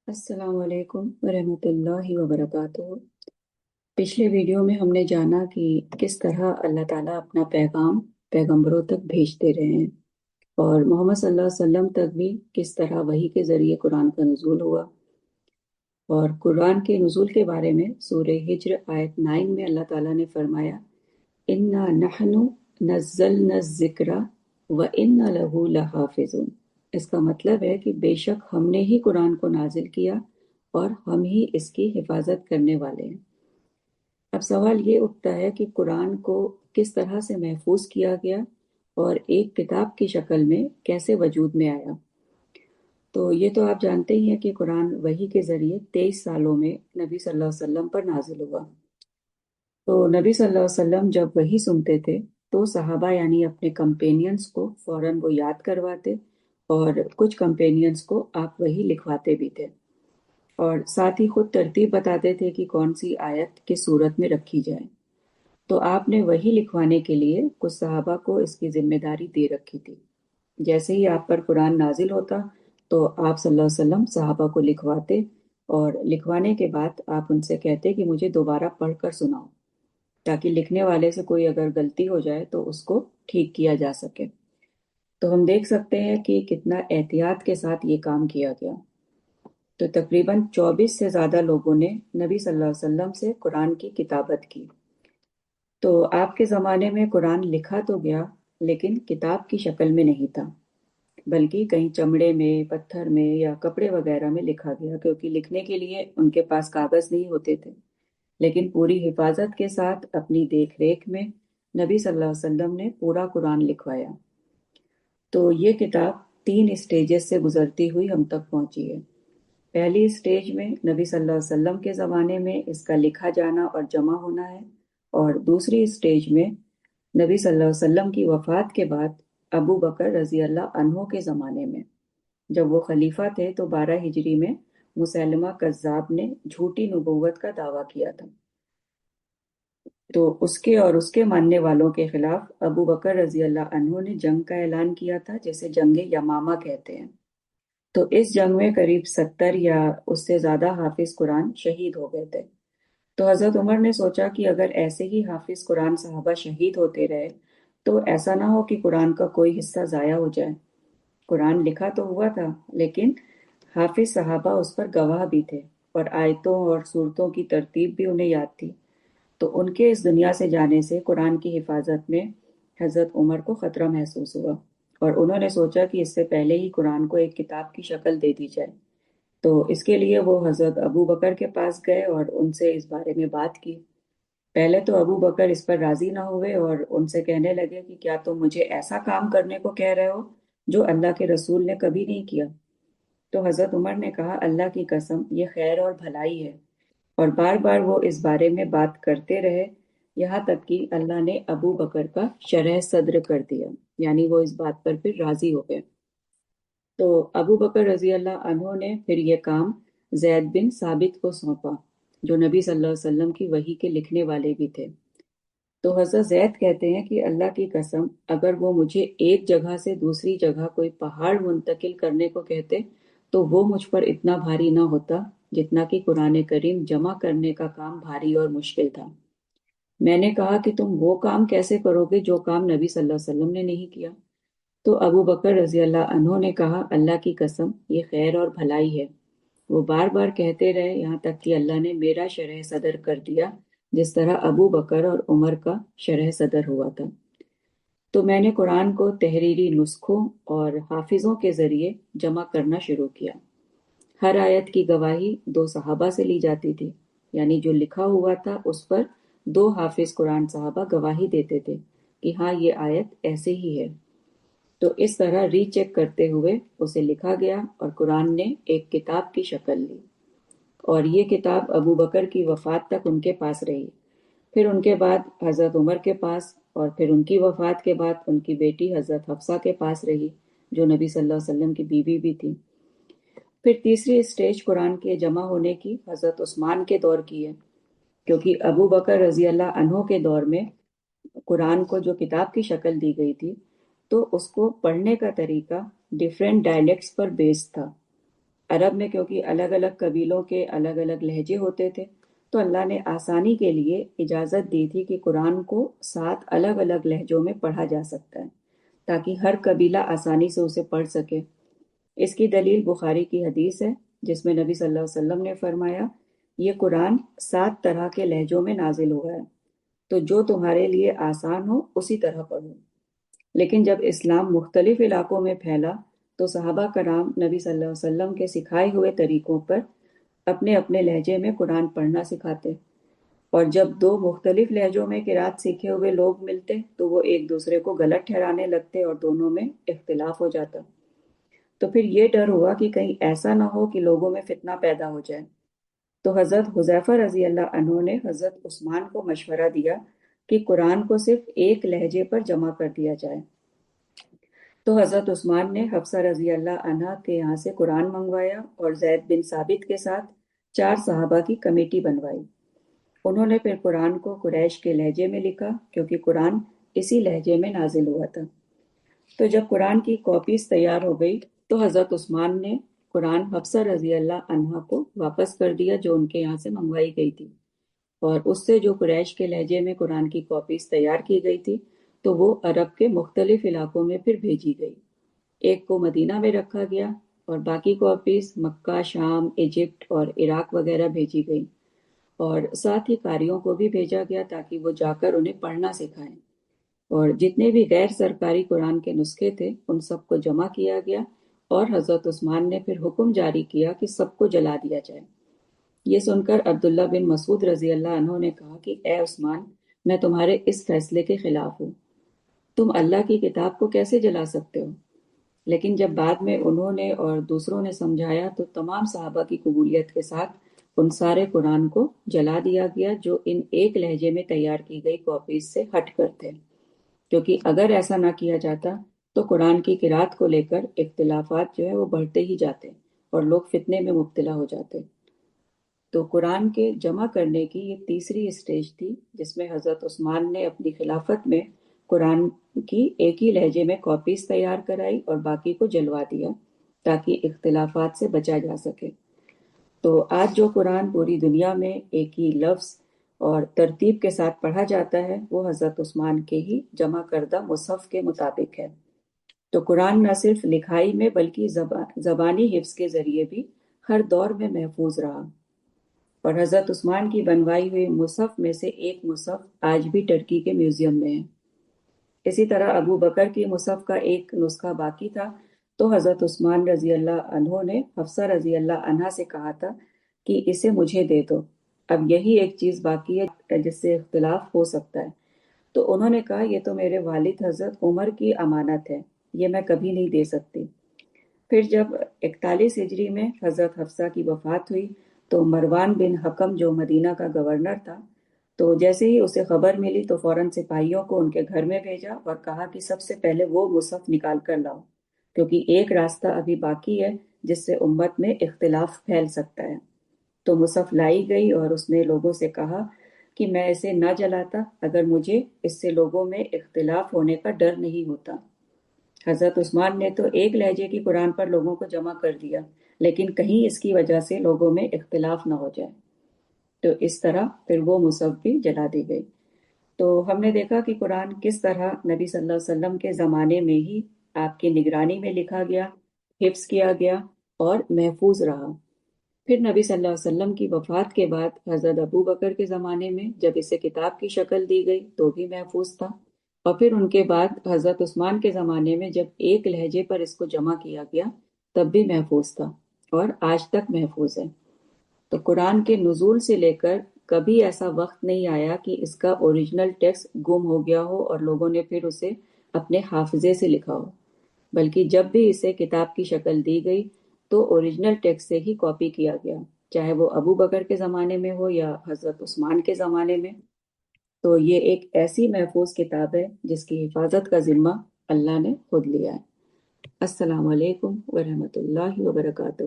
السلام علیکم ورحمۃ اللہ وبرکاتہ۔ پچھلے ویڈیو میں ہم نے جانا کہ کس طرح اللہ تعالیٰ اپنا پیغام پیغمبروں تک بھیجتے رہے ہیں، اور محمد صلی اللہ علیہ وسلم تک بھی کس طرح وحی کے ذریعے قرآن کا نزول ہوا۔ اور قرآن کے نزول کے بارے میں سورہ ہجر آیت 9 میں اللہ تعالیٰ نے فرمایا، اِنَّا نَحْنُ نَزَّلْنَا الذِّكْرَ وَإِنَّا لَهُ لَحَافِظُونَ۔ اس کا مطلب ہے کہ بے شک ہم نے ہی قرآن کو نازل کیا اور ہم ہی اس کی حفاظت کرنے والے ہیں۔ اب سوال یہ اٹھتا ہے کہ قرآن کو کس طرح سے محفوظ کیا گیا اور ایک کتاب کی شکل میں کیسے وجود میں آیا۔ تو یہ تو آپ جانتے ہی ہیں کہ قرآن وحی کے ذریعے 23 سالوں میں نبی صلی اللہ علیہ وسلم پر نازل ہوا۔ تو نبی صلی اللہ علیہ وسلم جب وحی سنتے تھے تو صحابہ یعنی اپنے کمپینینز کو فوراً وہ یاد کرواتے، اور کچھ کمپینینز کو آپ وحی لکھواتے بھی تھے، اور ساتھ ہی خود ترتیب بتاتے تھے کہ کون سی آیت کس صورت میں رکھی جائے۔ تو آپ نے وحی لکھوانے کے لیے کچھ صحابہ کو اس کی ذمہ داری دے رکھی تھی۔ جیسے ہی آپ پر قرآن نازل ہوتا تو آپ صلی اللہ علیہ وسلم صحابہ کو لکھواتے، اور لکھوانے کے بعد آپ ان سے کہتے کہ مجھے دوبارہ پڑھ کر سناؤ، تاکہ لکھنے والے سے کوئی اگر غلطی ہو جائے تو اس کو ٹھیک کیا جا سکے۔ تو ہم دیکھ سکتے ہیں کہ کتنا احتیاط کے ساتھ یہ کام کیا گیا۔ تو تقریباً 24 سے زیادہ لوگوں نے نبی صلی اللہ علیہ وسلم سے قرآن کی کتابت کی۔ تو آپ کے زمانے میں قرآن لکھا تو گیا، لیکن کتاب کی شکل میں نہیں تھا، بلکہ کہیں چمڑے میں، پتھر میں یا کپڑے وغیرہ میں لکھا گیا، کیونکہ لکھنے کے لیے ان کے پاس کاغذ نہیں ہوتے تھے۔ لیکن پوری حفاظت کے ساتھ اپنی دیکھ ریکھ میں نبی صلی اللہ علیہ وسلم نے پورا قرآن لکھوایا۔ تو یہ کتاب 3 اسٹیجز سے گزرتی ہوئی ہم تک پہنچی ہے۔ پہلی اسٹیج میں نبی صلی اللہ علیہ وسلم کے زمانے میں اس کا لکھا جانا اور جمع ہونا ہے، اور دوسری اسٹیج میں نبی صلی اللہ علیہ وسلم کی وفات کے بعد ابو بکر رضی اللہ عنہ کے زمانے میں، جب وہ خلیفہ تھے تو 12 ہجری میں مسیلمہ کذاب نے جھوٹی نبوت کا دعویٰ کیا تھا، تو اس کے اور اس کے ماننے والوں کے خلاف ابو بکر رضی اللہ عنہ نے جنگ کا اعلان کیا تھا، جسے جنگ یمامہ کہتے ہیں۔ تو اس جنگ میں قریب 70 یا اس سے زیادہ حافظ قرآن شہید ہو گئے تھے۔ تو حضرت عمر نے سوچا کہ اگر ایسے ہی حافظ قرآن صحابہ شہید ہوتے رہے تو ایسا نہ ہو کہ قرآن کا کوئی حصہ ضائع ہو جائے۔ قرآن لکھا تو ہوا تھا، لیکن حافظ صحابہ اس پر گواہ بھی تھے، اور آیتوں اور صورتوں کی ترتیب بھی انہیں یاد تھی۔ تو ان کے اس دنیا سے جانے سے قرآن کی حفاظت میں حضرت عمر کو خطرہ محسوس ہوا، اور انہوں نے سوچا کہ اس سے پہلے ہی قرآن کو ایک کتاب کی شکل دے دی جائے۔ تو اس کے لیے وہ حضرت ابو بکر کے پاس گئے اور ان سے اس بارے میں بات کی۔ پہلے تو ابو بکر اس پر راضی نہ ہوئے اور ان سے کہنے لگے کہ کیا تم مجھے ایسا کام کرنے کو کہہ رہے ہو جو اللہ کے رسول نے کبھی نہیں کیا؟ تو حضرت عمر نے کہا، اللہ کی قسم یہ خیر اور بھلائی ہے، اور بار بار وہ اس بارے میں بات کرتے رہے، یہاں تک کہ اللہ نے ابو بکر کا شرح صدر کر دیا، یعنی وہ اس بات پر پھر راضی ہو گئے۔ تو ابو بکر رضی اللہ عنہ نے پھر یہ کام زید بن ثابت کو سونپا، جو نبی صلی اللہ علیہ وسلم کی وحی کے لکھنے والے بھی تھے۔ تو حضرت زید کہتے ہیں کہ اللہ کی قسم اگر وہ مجھے ایک جگہ سے دوسری جگہ کوئی پہاڑ منتقل کرنے کو کہتے تو وہ مجھ پر اتنا بھاری نہ ہوتا جتنا کہ قرآن کریم جمع کرنے کا کام بھاری اور مشکل تھا۔ میں نے کہا کہ تم وہ کام کیسے کرو گے جو کام نبی صلی اللہ علیہ وسلم نے نہیں کیا؟ تو ابو بکر رضی اللہ عنہ نے کہا، اللہ کی قسم یہ خیر اور بھلائی ہے۔ وہ بار بار کہتے رہے، یہاں تک کہ اللہ نے میرا شرح صدر کر دیا، جس طرح ابو بکر اور عمر کا شرح صدر ہوا تھا۔ تو میں نے قرآن کو تحریری نسخوں اور حافظوں کے ذریعے جمع کرنا شروع کیا۔ ہر آیت کی گواہی 2 صحابہ سے لی جاتی تھی، یعنی جو لکھا ہوا تھا اس پر 2 حافظ قرآن صحابہ گواہی دیتے تھے کہ ہاں یہ آیت ایسے ہی ہے۔ تو اس طرح ری چیک کرتے ہوئے اسے لکھا گیا اور قرآن نے ایک کتاب کی شکل لی، اور یہ کتاب ابو بکر کی وفات تک ان کے پاس رہی، پھر ان کے بعد حضرت عمر کے پاس، اور پھر ان کی وفات کے بعد ان کی بیٹی حضرت حفصہ کے پاس رہی، جو نبی صلی اللہ علیہ وسلم کی بیوی بھی تھی۔ پھر تیسری اسٹیج قرآن کے جمع ہونے کی حضرت عثمان کے دور کی ہے، کیونکہ ابو بکر رضی اللہ عنہ کے دور میں قرآن کو جو کتاب کی شکل دی گئی تھی تو اس کو پڑھنے کا طریقہ ڈیفرنٹ ڈائلیکٹس پر بیسڈ تھا۔ عرب میں کیونکہ الگ الگ قبیلوں کے الگ الگ لہجے ہوتے تھے، تو اللہ نے آسانی کے لیے اجازت دی تھی کہ قرآن کو 7 الگ الگ لہجوں میں پڑھا جا سکتا ہے، تاکہ ہر قبیلہ آسانی سے اسے پڑھ سکے۔ اس کی دلیل بخاری کی حدیث ہے، جس میں نبی صلی اللہ علیہ وسلم نے فرمایا، یہ قرآن 7 طرح کے لہجوں میں نازل ہوا ہے، تو جو تمہارے لیے آسان ہو اسی طرح پڑھو۔ لیکن جب اسلام مختلف علاقوں میں پھیلا تو صحابہ کرام نبی صلی اللہ علیہ وسلم کے سکھائے ہوئے طریقوں پر اپنے اپنے لہجے میں قرآن پڑھنا سکھاتے، اور جب دو مختلف لہجوں میں قرأت سیکھے ہوئے لوگ ملتے تو وہ ایک دوسرے کو غلط ٹھہرانے لگتے اور دونوں میں اختلاف ہو جاتا۔ تو پھر یہ ڈر ہوا کہ کہیں ایسا نہ ہو کہ لوگوں میں فتنہ پیدا ہو جائے، تو حضرت حذیفہ رضی اللہ عنہ نے حضرت عثمان کو مشورہ دیا کہ قرآن کو صرف ایک لہجے پر جمع کر دیا جائے۔ تو حضرت عثمان نے حفصہ رضی اللہ عنہا کے یہاں سے قرآن منگوایا اور زید بن ثابت کے ساتھ 4 صحابہ کی کمیٹی بنوائی۔ انہوں نے پھر قرآن کو قریش کے لہجے میں لکھا، کیونکہ قرآن اسی لہجے میں نازل ہوا تھا۔ تو جب قرآن کی کاپیز تیار ہو گئی تو حضرت عثمان نے قرآن حفصہ رضی اللہ عنہا کو واپس کر دیا جو ان کے یہاں سے منگوائی گئی تھی، اور اس سے جو قریش کے لہجے میں قرآن کی کاپیز تیار کی گئی تھی تو وہ عرب کے مختلف علاقوں میں پھر بھیجی گئی۔ ایک کو مدینہ میں رکھا گیا اور باقی کاپیز مکہ، شام، ایجپٹ اور عراق وغیرہ بھیجی گئی، اور ساتھ ہی قاریوں کو بھی بھیجا گیا تاکہ وہ جا کر انہیں پڑھنا سکھائیں۔ اور جتنے بھی غیر سرکاری قرآن کے نسخے تھے ان سب کو جمع کیا گیا، اور حضرت عثمان نے پھر حکم جاری کیا کہ سب کو جلا دیا جائے۔ یہ سن کر عبداللہ بن مسعود رضی اللہ عنہ نے کہا کہ اے عثمان، میں تمہارے اس فیصلے کے خلاف ہوں، تم اللہ کی کتاب کو کیسے جلا سکتے ہو؟ لیکن جب بعد میں انہوں نے اور دوسروں نے سمجھایا تو تمام صحابہ کی قبولیت کے ساتھ ان سارے قرآن کو جلا دیا گیا جو ان ایک لہجے میں تیار کی گئی کاپیز سے ہٹ کر تھے، کیونکہ اگر ایسا نہ کیا جاتا تو قرآن کی قرأت کو لے کر اختلافات جو ہے وہ بڑھتے ہی جاتے اور لوگ فتنے میں مبتلا ہو جاتے۔ تو قرآن کے جمع کرنے کی یہ تیسری اسٹیج تھی، جس میں حضرت عثمان نے اپنی خلافت میں قرآن کی ایک ہی لہجے میں کاپیز تیار کرائی اور باقی کو جلوا دیا تاکہ اختلافات سے بچا جا سکے۔ تو آج جو قرآن پوری دنیا میں ایک ہی لفظ اور ترتیب کے ساتھ پڑھا جاتا ہے وہ حضرت عثمان کے ہی جمع کردہ مصحف کے مطابق ہے۔ تو قرآن نہ صرف لکھائی میں بلکہ زبانی حفظ کے ذریعے بھی ہر دور میں محفوظ رہا، اور حضرت عثمان کی بنوائی ہوئی مصحف میں سے ایک مصحف آج بھی ٹرکی کے میوزیم میں ہے۔ اسی طرح ابو بکر کی مصحف کا ایک نسخہ باقی تھا، تو حضرت عثمان رضی اللہ عنہ نے حفصہ رضی اللہ عنہا سے کہا تھا کہ اسے مجھے دے دو، اب یہی ایک چیز باقی ہے جس سے اختلاف ہو سکتا ہے۔ تو انہوں نے کہا یہ تو میرے والد حضرت عمر کی امانت ہے، یہ میں کبھی نہیں دے سکتی۔ پھر جب 41 ہجری میں حضرت حفصہ کی وفات ہوئی تو مروان بن حکم جو مدینہ کا گورنر تھا، تو جیسے ہی اسے خبر ملی تو فوراً سپاہیوں کو ان کے گھر میں بھیجا اور کہا کہ سب سے پہلے وہ مصحف نکال کر لاؤ، کیونکہ ایک راستہ ابھی باقی ہے جس سے امت میں اختلاف پھیل سکتا ہے۔ تو مصحف لائی گئی اور اس نے لوگوں سے کہا کہ میں اسے نہ جلاتا اگر مجھے اس سے لوگوں میں اختلاف ہونے کا ڈر نہیں ہوتا۔ حضرت عثمان نے تو ایک لہجے کی قرآن پر لوگوں کو جمع کر دیا، لیکن کہیں اس کی وجہ سے لوگوں میں اختلاف نہ ہو جائے، تو اس طرح پھر وہ مصحف بھی جلا دی گئی۔ تو ہم نے دیکھا کہ قرآن کس طرح نبی صلی اللہ علیہ وسلم کے زمانے میں ہی آپ کی نگرانی میں لکھا گیا، حفظ کیا گیا اور محفوظ رہا۔ پھر نبی صلی اللہ علیہ وسلم کی وفات کے بعد حضرت ابو بکر کے زمانے میں جب اسے کتاب کی شکل دی گئی تو بھی محفوظ تھا، اور پھر ان کے بعد حضرت عثمان کے زمانے میں جب ایک لہجے پر اس کو جمع کیا گیا تب بھی محفوظ تھا اور آج تک محفوظ ہے۔ تو قرآن کے نزول سے لے کر کبھی ایسا وقت نہیں آیا کہ اس کا اوریجنل ٹیکسٹ گم ہو گیا ہو اور لوگوں نے پھر اسے اپنے حافظے سے لکھا ہو، بلکہ جب بھی اسے کتاب کی شکل دی گئی تو اوریجنل ٹیکسٹ سے ہی کاپی کیا گیا، چاہے وہ ابو بکر کے زمانے میں ہو یا حضرت عثمان کے زمانے میں۔ تو یہ ایک ایسی محفوظ کتاب ہے جس کی حفاظت کا ذمہ اللہ نے خود لیا ہے۔ السلام علیکم ورحمۃ اللہ وبرکاتہ۔